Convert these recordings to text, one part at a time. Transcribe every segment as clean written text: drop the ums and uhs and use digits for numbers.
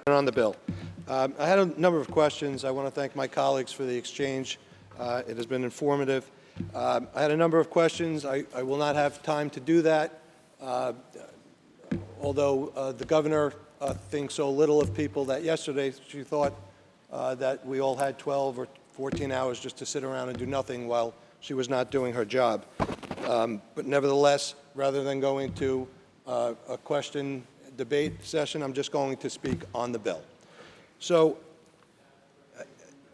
On the bill. I had a number of questions. I want to thank my colleagues for the exchange. It has been informative. I had a number of questions. I will not have time to do that, although the governor thinks so little of people that yesterday she thought that we all had 12 or 14 hours just to sit around and do nothing while she was not doing her job. But nevertheless, rather than going to a question debate session, I'm just going to speak on the bill. So,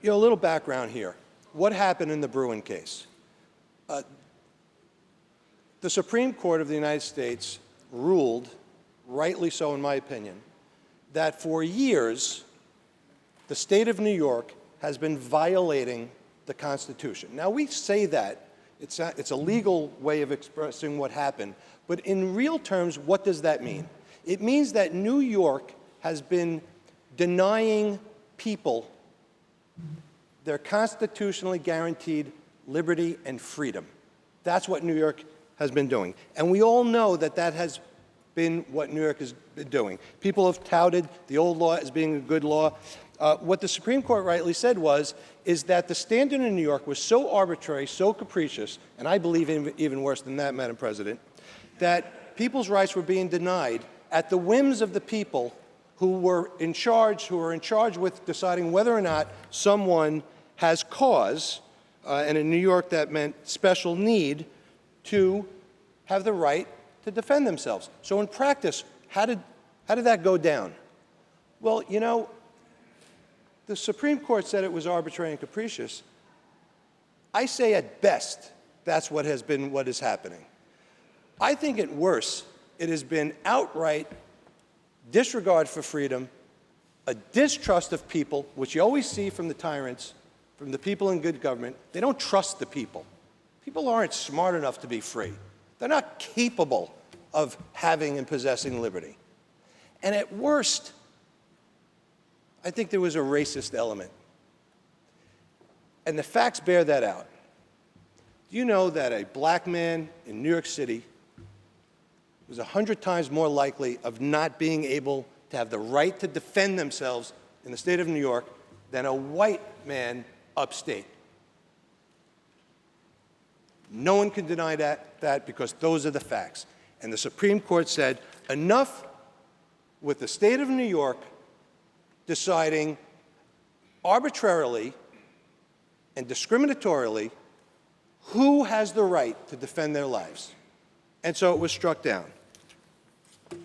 a little background here. What happened in the Bruen case? The Supreme Court of the United States ruled, rightly so in my opinion, that for years the state of New York has been violating the Constitution. Now, we say that. It's a legal way of expressing what happened. But in real terms, what does that mean? It means that New York has been denying people their constitutionally guaranteed liberty and freedom. That's what New York has been doing. And we all know that that has been what New York has been doing. People have touted the old law as being a good law. What the Supreme Court rightly said is that the standard in New York was so arbitrary, so capricious, and I believe even worse than that, Madam President, that people's rights were being denied at the whims of the people who were in charge with deciding whether or not someone has cause, and in New York that meant special need, to have the right to defend themselves. So in practice, how did that go down? Well, the Supreme Court said it was arbitrary and capricious. I say at best that's what is happening. I think at worst, it has been outright disregard for freedom, a distrust of people, which you always see from the tyrants, from the people in good government. They don't trust the people. People aren't smart enough to be free. They're not capable of having and possessing liberty. And at worst, I think there was a racist element. And the facts bear that out. Do you know that a black man in New York City was 100 times more likely of not being able to have the right to defend themselves in the state of New York than a white man upstate? No one can deny that because those are the facts. And the Supreme Court said, enough with the state of New York deciding arbitrarily and discriminatorily who has the right to defend their lives. And so it was struck down.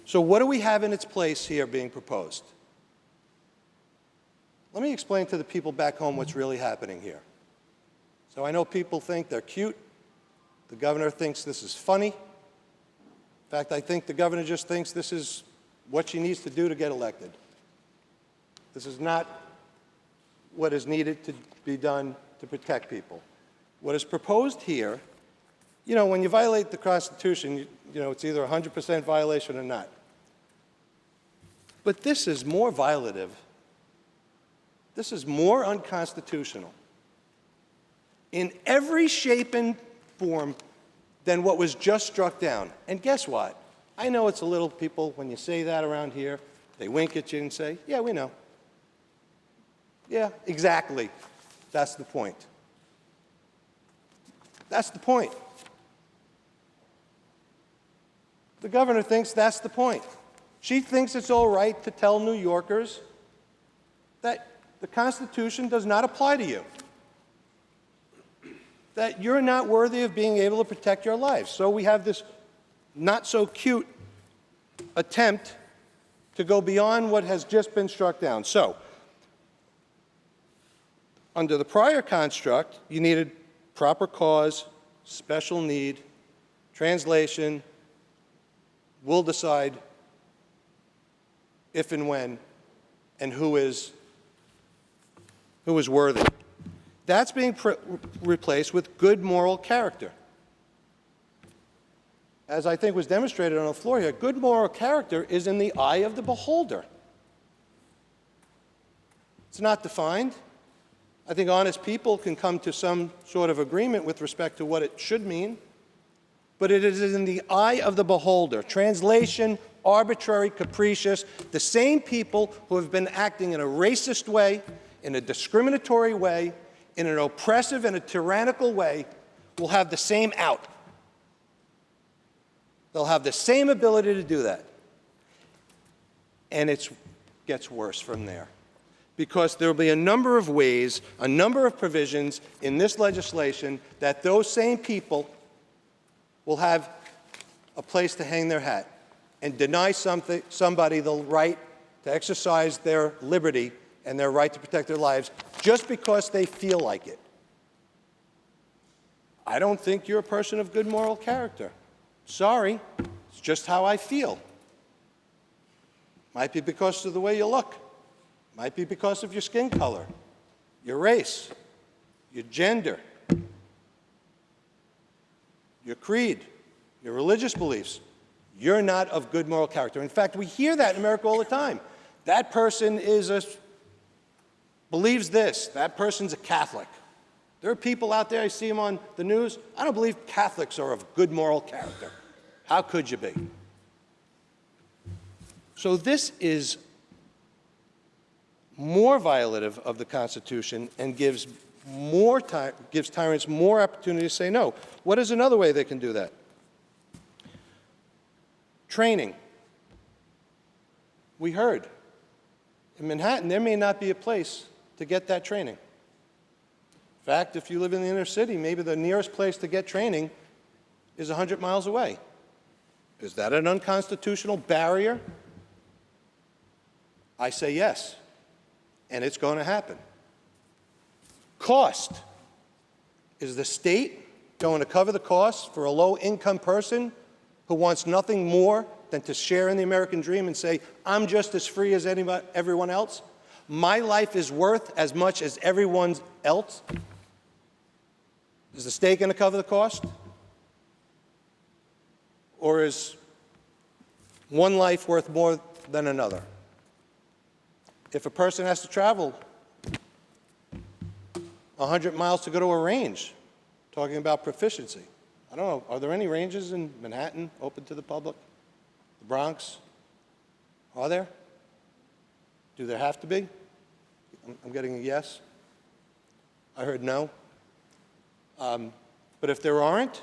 So what do we have in its place here being proposed? Let me explain to the people back home what's really happening here. So I know people think they're cute. The governor thinks this is funny. In fact, I think the governor just thinks this is what she needs to do to get elected. This is not what is needed to be done to protect people. What is proposed here, when you violate the Constitution, it's either a 100% violation or not. But this is more violative. This is more unconstitutional in every shape and form than what was just struck down. And guess what? I know it's a little people, when you say that around here, they wink at you and say, yeah, we know. Yeah, exactly. That's the point. That's the point. The governor thinks that's the point. She thinks it's all right to tell New Yorkers that the Constitution does not apply to you, that you're not worthy of being able to protect your lives. So we have this not-so-cute attempt to go beyond what has just been struck down. So, under the prior construct, you needed proper cause, special need, translation, will decide if and when, and who is worthy. That's being replaced with good moral character. As I think was demonstrated on the floor here, good moral character is in the eye of the beholder. It's not defined. I think honest people can come to some sort of agreement with respect to what it should mean, but it is in the eye of the beholder. Translation arbitrary, capricious. The same people who have been acting in a racist way, in a discriminatory way, in an oppressive and a tyrannical way, will have the same out. They'll have the same ability to do that. And it gets worse from there. Because there will be a number of ways, a number of provisions in this legislation that those same people will have a place to hang their hat and deny somebody the right to exercise their liberty and their right to protect their lives just because they feel like it. I don't think you're a person of good moral character. Sorry, it's just how I feel. Might be because of the way you look. Might be because of your skin color, your race, your gender, your creed, your religious beliefs. You're not of good moral character. In fact, we hear that in America all the time. That person believes this. That person's a Catholic. There are people out there, I see them on the news. I don't believe Catholics are of good moral character. How could you be? So this is more violative of the Constitution and gives tyrants more opportunity to say no. What is another way they can do that? Training. We heard. In Manhattan, there may not be a place to get that training. In fact, if you live in the inner city, maybe the nearest place to get training is 100 miles away. Is that an unconstitutional barrier? I say yes, and it's going to happen. Cost. Is the state going to cover the cost for a low-income person who wants nothing more than to share in the American dream and say, I'm just as free as everyone else? My life is worth as much as everyone else? Is the state going to cover the cost? Or is one life worth more than another? If a person has to travel 100 miles to go to a range, talking about proficiency, I don't know, are there any ranges in Manhattan open to the public? The Bronx? Are there? Do there have to be? I'm getting a yes. I heard no. But if there aren't,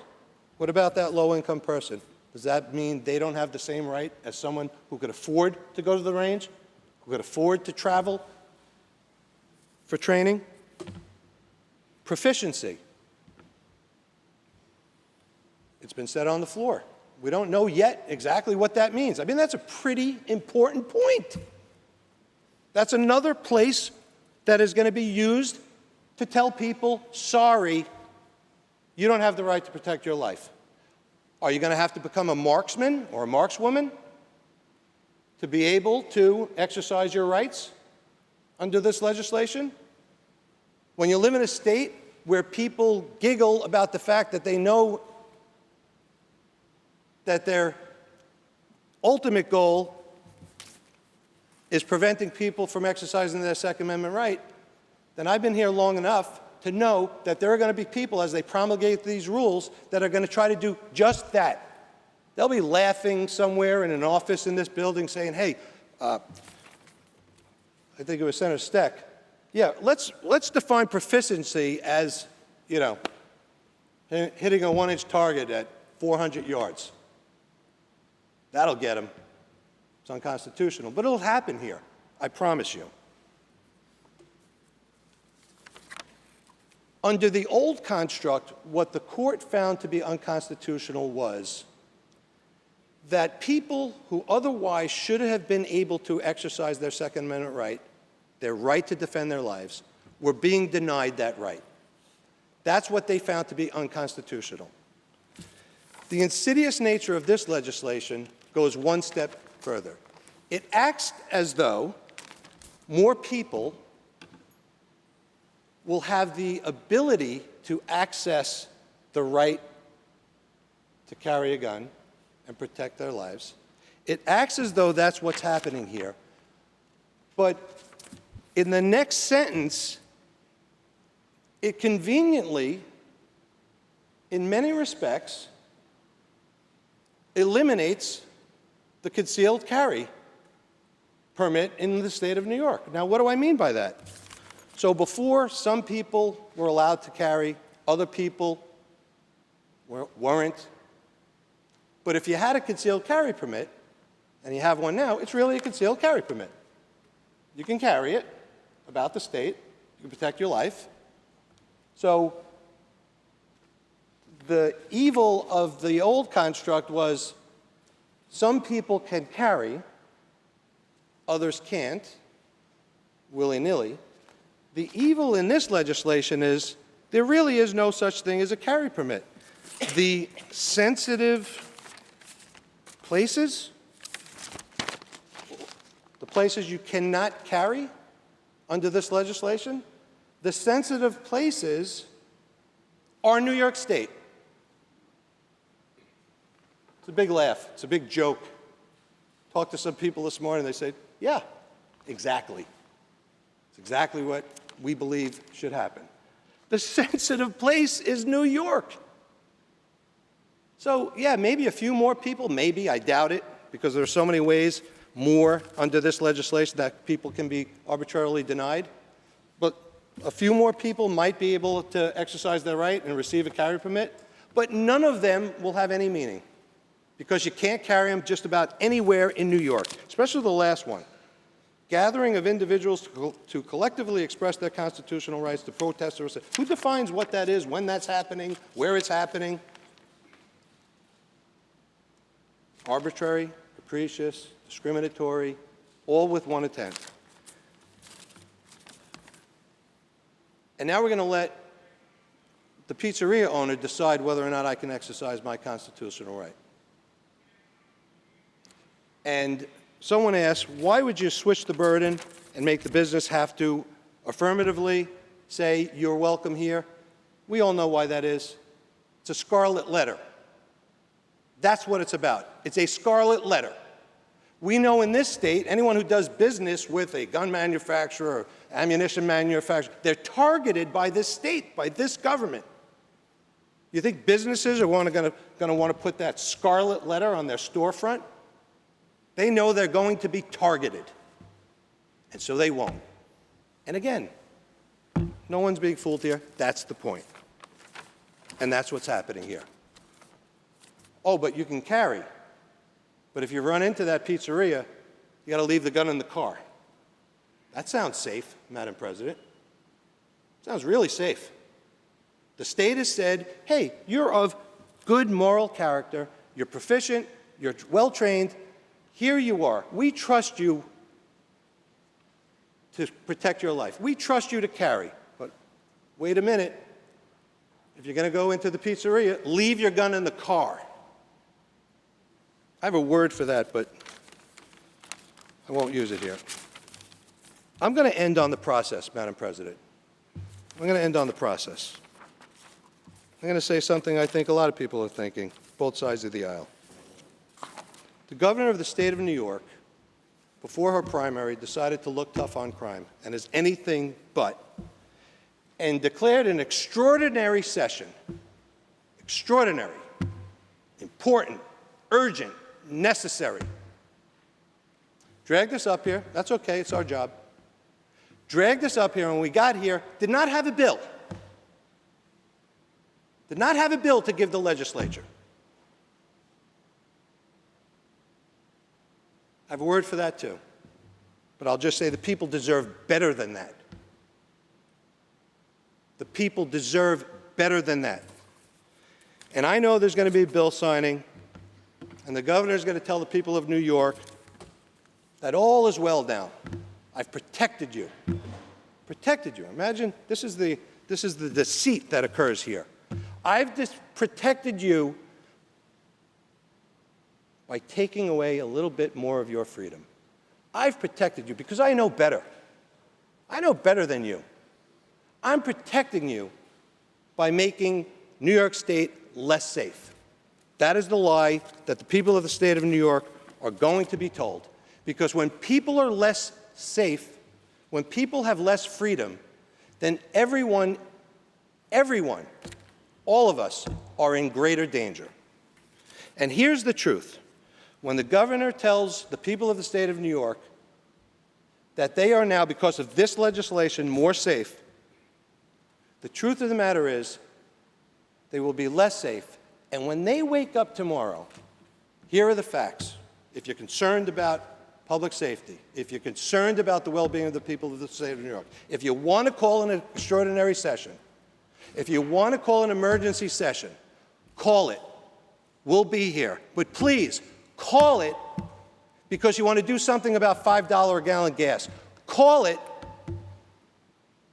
what about that low-income person? Does that mean they don't have the same right as someone who could afford to go to the range, who could afford to travel for training? Proficiency. It's been said on the floor. We don't know yet exactly what that means. I mean, that's a pretty important point. That's another place that is going to be used to tell people, sorry, you don't have the right to protect your life. Are you going to have to become a marksman or a markswoman to be able to exercise your rights under this legislation? When you live in a state where people giggle about the fact that they know that their ultimate goal is preventing people from exercising their Second Amendment right, then I've been here long enough to know that there are going to be people, as they promulgate these rules, that are going to try to do just that. They'll be laughing somewhere in an office in this building saying, hey, I think it was Senator Steck, yeah, let's define proficiency as, you know, hitting a 1-inch target at 400 yards. That'll get them. It's unconstitutional, but it'll happen here, I promise you. Under the old construct, what the court found to be unconstitutional was that people who otherwise should have been able to exercise their Second Amendment right, their right to defend their lives, were being denied that right. That's what they found to be unconstitutional. The insidious nature of this legislation goes one step further. It acts as though more people will have the ability to access the right to carry a gun and protect their lives. It acts as though that's what's happening here. But in the next sentence, it conveniently, in many respects, eliminates the concealed carry permit in the state of New York. Now, what do I mean by that? So before, some people were allowed to carry, other people weren't. But if you had a concealed carry permit, and you have one now, it's really a concealed carry permit. You can carry it about the state. You can protect your life. So the evil of the old construct was some people can carry, others can't, willy-nilly. The evil in this legislation is there really is no such thing as a carry permit. The sensitive places, the places you cannot carry under this legislation, the sensitive places are New York State. It's a big laugh. It's a big joke. Talked to some people this morning. They say, yeah, exactly. It's exactly what we believe should happen. The sensitive place is New York. So, yeah, maybe a few more people, maybe, I doubt it, because there are so many ways more under this legislation that people can be arbitrarily denied. But a few more people might be able to exercise their right and receive a carry permit, but none of them will have any meaning because you can't carry them just about anywhere in New York, especially the last one. Gathering of individuals to collectively express their constitutional rights, to protest or resist. Who defines what that is, when that's happening, where it's happening? Arbitrary, capricious, discriminatory, all with one intent. And now we're going to let the pizzeria owner decide whether or not I can exercise my constitutional right. And someone asked, why would you switch the burden and make the business have to affirmatively say, you're welcome here? We all know why that is. It's a scarlet letter. That's what it's about. It's a scarlet letter. We know in this state, anyone who does business with a gun manufacturer or ammunition manufacturer, they're targeted by this state, by this government. You think businesses are going to want to put that scarlet letter on their storefront? They know they're going to be targeted, and so they won't. And again, no one's being fooled here. That's the point. And that's what's happening here. Oh, but you can carry. But if you run into that pizzeria, you got to leave the gun in the car. That sounds safe, Madam President. Sounds really safe. The state has said, hey, you're of good moral character, you're proficient, you're well-trained, here you are. We trust you to protect your life. We trust you to carry. But wait a minute. If you're going to go into the pizzeria, leave your gun in the car. I have a word for that, but I won't use it here. I'm going to end on the process, Madam President. I'm going to end on the process. I'm going to say something I think a lot of people are thinking, both sides of the aisle. The governor of the state of New York, before her primary, decided to look tough on crime, and is anything but, and declared an extraordinary session, extraordinary, important, urgent, necessary. Dragged us up here. That's okay. It's our job. Dragged us up here, and when we got here, did not have a bill. Did not have a bill to give the legislature. I have a word for that, too. But I'll just say the people deserve better than that. The people deserve better than that. And I know there's going to be a bill signing, and the governor's going to tell the people of New York that all is well now. I've protected you. Protected you. Imagine this is the deceit that occurs here. I've protected you by taking away a little bit more of your freedom. I've protected you because I know better. I know better than you. I'm protecting you by making New York State less safe. That is the lie that the people of the state of New York are going to be told. Because when people are less safe, when people have less freedom, then everyone, all of us, are in greater danger. And here's the truth. when the governor tells the people of the state of New York that they are now, because of this legislation, more safe, the truth of the matter is they will be less safe. And when they wake up tomorrow, here are the facts. If you're concerned about public safety, if you're concerned about the well-being of the people of the state of New York, if you want to call an extraordinary session, if you want to call an emergency session, call it. We'll be here. But please, call it because you want to do something about $5 a gallon gas. Call it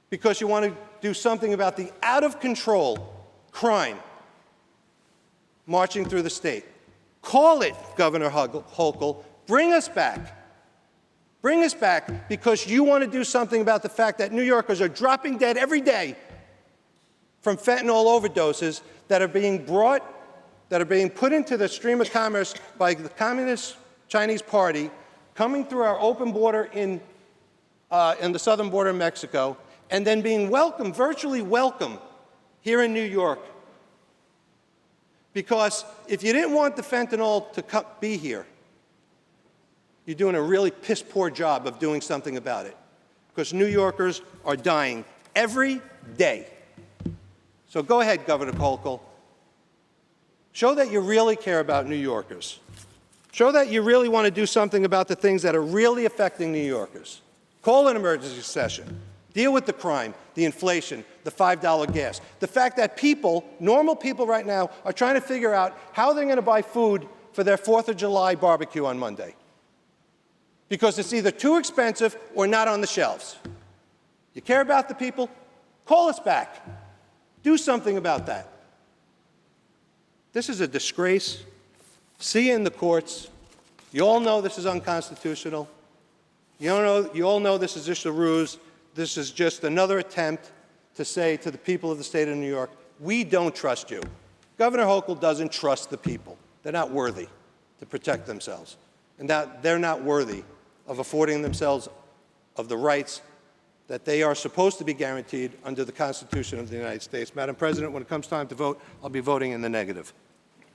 because you want to do something about the out-of-control crime marching through the state. Call it, Governor Hochul. Bring us back. Bring us back because you want to do something about the fact that New Yorkers are dropping dead every day from fentanyl overdoses that are being put into the stream of commerce by the Communist Chinese Party, coming through our open border in the southern border of Mexico, and then being welcomed, virtually welcomed, here in New York. Because if you didn't want the fentanyl to be here, you're doing a really piss-poor job of doing something about it, because New Yorkers are dying every day. So go ahead, Governor Hochul. Show that you really care about New Yorkers. Show that you really want to do something about the things that are really affecting New Yorkers. Call an emergency session. Deal with the crime, the inflation, the $5 gas. The fact that people, normal people right now, are trying to figure out how they're going to buy food for their 4th of July barbecue on Monday, because it's either too expensive or not on the shelves. You care about the people? Call us back. Do something about that. This is a disgrace. See you in the courts. You all know this is unconstitutional. You all know this is just a ruse. This is just another attempt to say to the people of the state of New York, we don't trust you. Governor Hochul doesn't trust the people. They're not worthy to protect themselves. And that they're not worthy of affording themselves of the rights that they are supposed to be guaranteed under the Constitution of the United States. Madam President, when it comes time to vote, I'll be voting in the negative.